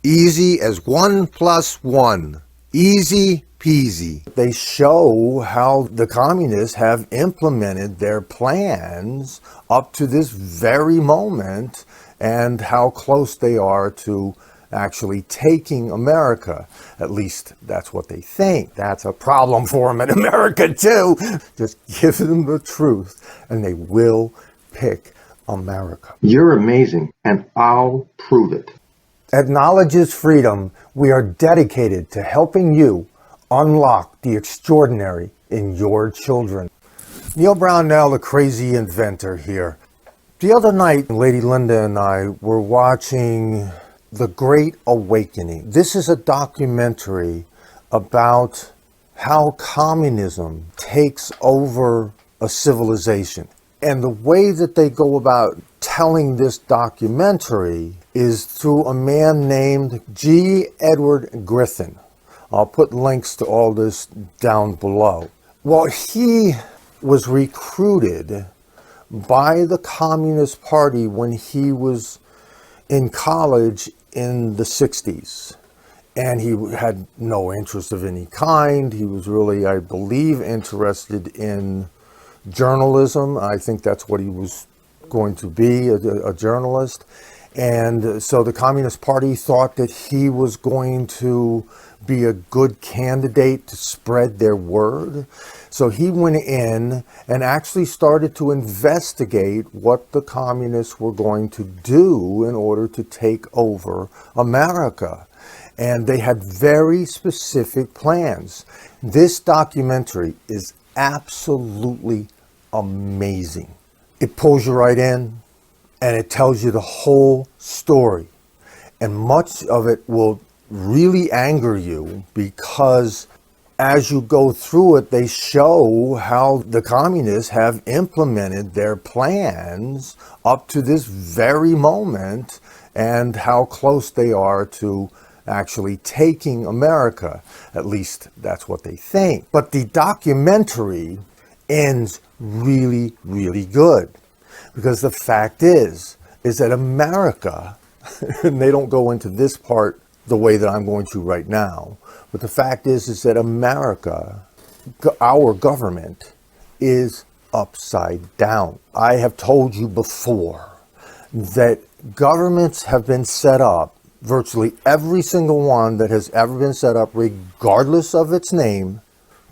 Easy as 1+1. Easy peasy. They show how the communists have implemented their plans up to this very moment and how close they are to actually taking America. At least that's what they think. That's a problem for them in America too. Just give them the truth and they will pick America. You're amazing, and I'll prove it. At Knowledge is Freedom, we are dedicated to helping you unlock the extraordinary in your children. Neal Brownell, the crazy inventor here. The other night, Lady Linda and I were watching The Great Awakening. This is a documentary about how communism takes over a civilization. And the way that they go about telling this documentary is through a man named G. Edward Griffin. I'll put links to all this down below. Well, he was recruited by the Communist Party when he was in college in the 60s. And he had no interest of any kind. He was really, I believe, interested in journalism. I think that's what he was going to be, a journalist. And so the Communist Party thought that he was going to be a good candidate to spread their word. So he went in and actually started to investigate what the communists were going to do in order to take over America. And they had very specific plans. This documentary is absolutely amazing. It pulls you right in and it tells you the whole story. And much of it will really anger you because as you go through it, they show how the communists have implemented their plans up to this very moment and how close they are to actually taking America. At least that's what they think. But the documentary ends really, really good. Because the fact is that America, and they don't go into this part the way that I'm going to right now, but the fact is that America, our government, is upside down. I have told you before that governments have been set up, virtually every single one that has ever been set up, regardless of its name,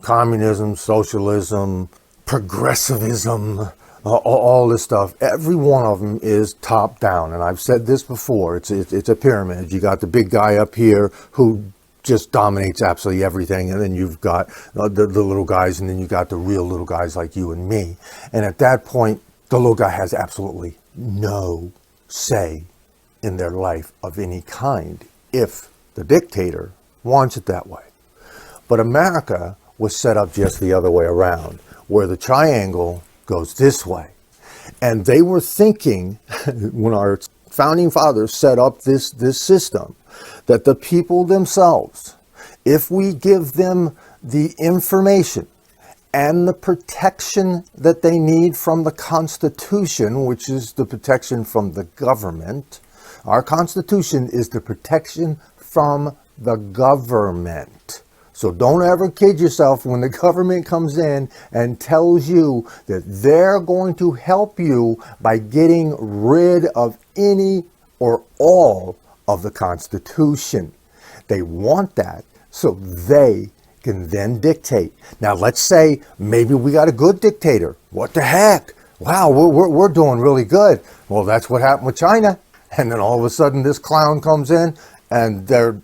communism, socialism, progressivism, all this stuff, every one of them is top down. And I've said this before, it's a pyramid. You got the big guy up here who just dominates absolutely everything. And then you've got the little guys, and then you got the real little guys like you and me. And at that point, the little guy has absolutely no say in their life of any kind if the dictator wants it that way. But America was set up just the other way around, where the triangle goes this way. And they were thinking, when our founding fathers set up this system, that the people themselves, if we give them the information and the protection that they need from the Constitution, which is the protection from the government, our Constitution is the protection from the government. So don't ever kid yourself when the government comes in and tells you that they're going to help you by getting rid of any or all of the Constitution. They want that so they can then dictate. Now let's say maybe we got a good dictator. What the heck? Wow, we're doing really good. Well, that's what happened with China. And then all of a sudden this clown comes in and they're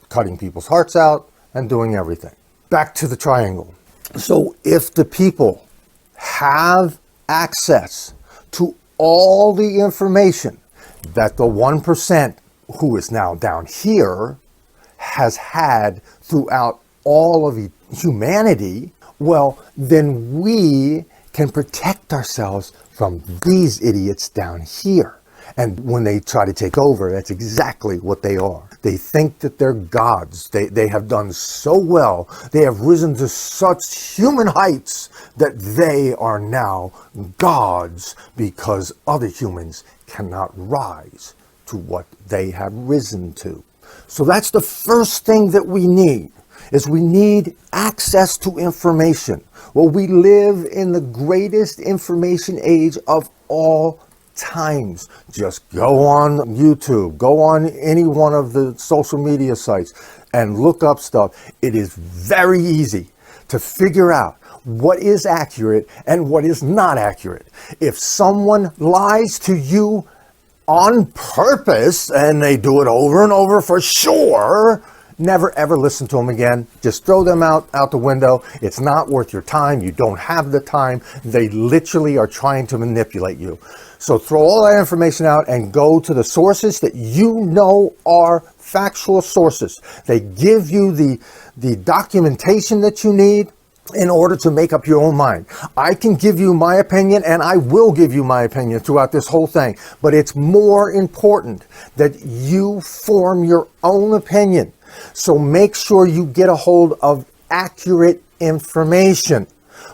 cutting people's hearts out and doing everything. Back to the triangle. So if the people have access to all the information that the 1% who is now down here has had throughout all of humanity, well, then we can protect ourselves from these idiots down here. And when they try to take over, that's exactly what they are. They think that they're gods. They have done so well. They have risen to such human heights that they are now gods because other humans cannot rise to what they have risen to. So that's the first thing that we need, is we need access to information. Well, we live in the greatest information age of all times. Just go on YouTube, go on any one of the social media sites and look up stuff. It is very easy to figure out what is accurate and what is not accurate. If someone lies to you on purpose, and they do it over and over for sure, never ever listen to them again. Just throw them out the window. It's not worth your time. You don't have the time. They literally are trying to manipulate you. So throw all that information out and go to the sources that you know are factual sources. They give you the documentation that you need in order to make up your own mind. I can give you my opinion, and I will give you my opinion throughout this whole thing, but it's more important that you form your own opinion. So make sure you get a hold of accurate information.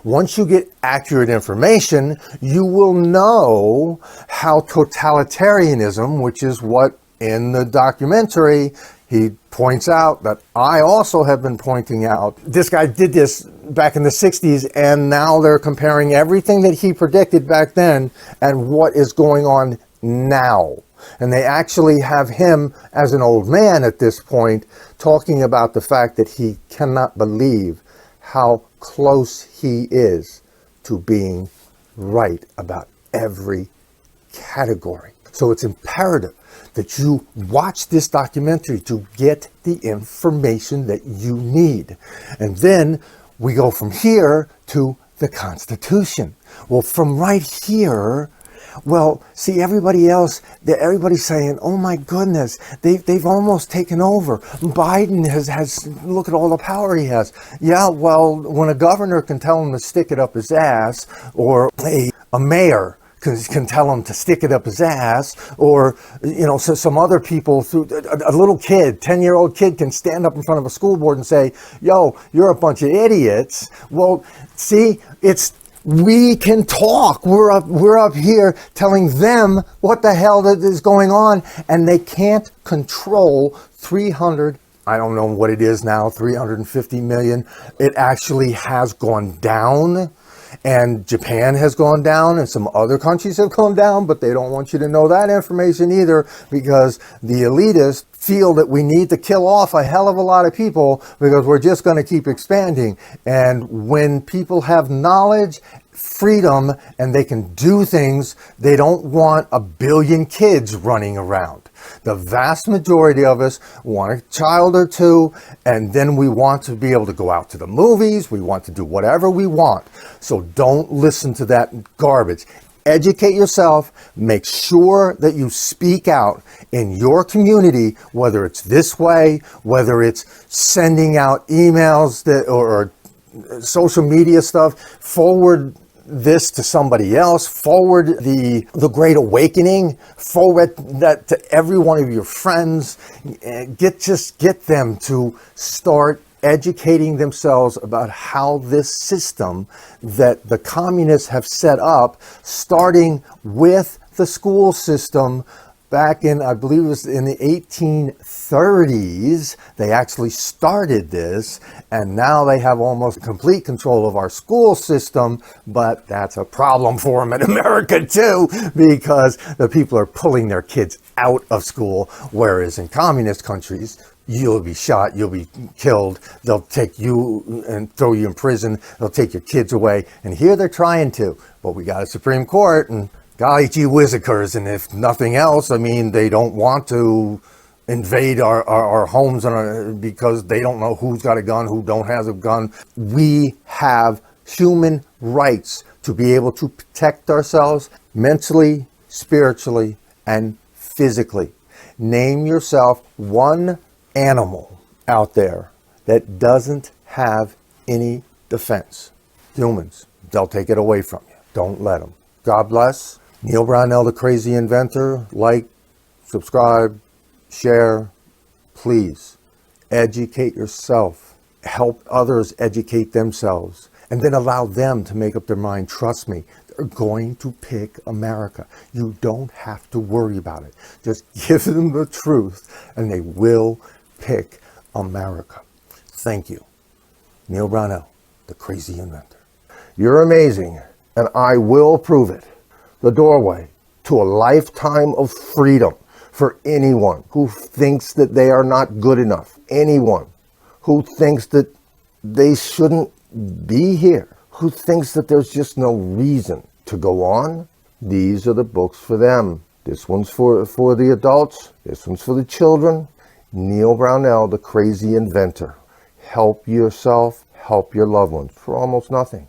Once you get accurate information, you will know how totalitarianism, which is what in the documentary he points out, that I also have been pointing out. This guy did this back in the 60s, and now they're comparing everything that he predicted back then and what is going on now. And they actually have him as an old man at this point talking about the fact that he cannot believe how close he is to being right about every category. So it's imperative that you watch this documentary to get the information that you need. And then we go from here to the Constitution. Well, from right here, well, see, everybody else, everybody's saying, oh my goodness, they've almost taken over. Biden has, look at all the power he has. Yeah, well, when a governor can tell him to stick it up his ass, or a mayor can tell him to stick it up his ass, or, you know, so some other people, a little kid, 10-year-old kid can stand up in front of a school board and say, yo, you're a bunch of idiots. Well, see, we can talk. We're up here telling them what the hell is going on, and they can't control 300, I don't know what it is now, 350 million. It actually has gone down, and Japan has gone down, and some other countries have gone down, but they don't want you to know that information either, because the elitists feel that we need to kill off a hell of a lot of people because we're just going to keep expanding. And when people have knowledge, freedom, and they can do things, they don't want a billion kids running around. The vast majority of us want a child or two, and then we want to be able to go out to the movies. We want to do whatever we want. So don't listen to that garbage. Educate yourself. Make sure that you speak out in your community, whether it's this way, whether it's sending out emails or social media stuff. Forward this to somebody else. Forward the Great Awakening. Forward that to every one of your friends. Get them to start educating themselves about how this system that the communists have set up, starting with the school system back in, I believe it was in the 1830s, they actually started this, and now they have almost complete control of our school system, but that's a problem for them in America too, because the people are pulling their kids out of school, whereas in communist countries, you'll be shot, you'll be killed, they'll take you and throw you in prison, they'll take your kids away, and here they're trying to, but we got a Supreme Court, and golly gee whizzikers, and if nothing else, I mean, they don't want to invade our homes because they don't know who's got a gun, who don't have a gun. We have human rights to be able to protect ourselves mentally, spiritually, and physically. Name yourself one animal out there that doesn't have any defense. Humans, they'll take it away from you. Don't let them. God bless. Neal Brownell, the Crazy Inventor. Like, subscribe, share. Please educate yourself. Help others educate themselves. And then allow them to make up their mind. Trust me, They're going to pick America. You don't have to worry about it. Just give them the truth and they will pick America. Thank you. Neal Brownell, the crazy inventor. You're amazing, and I will prove it. The doorway to a lifetime of freedom for anyone who thinks that they are not good enough. Anyone who thinks that they shouldn't be here. Who thinks that there's just no reason to go on. These are the books for them. This one's for the adults. This one's for the children. Neal Brownell, the crazy inventor. Help yourself, help your loved ones for almost nothing.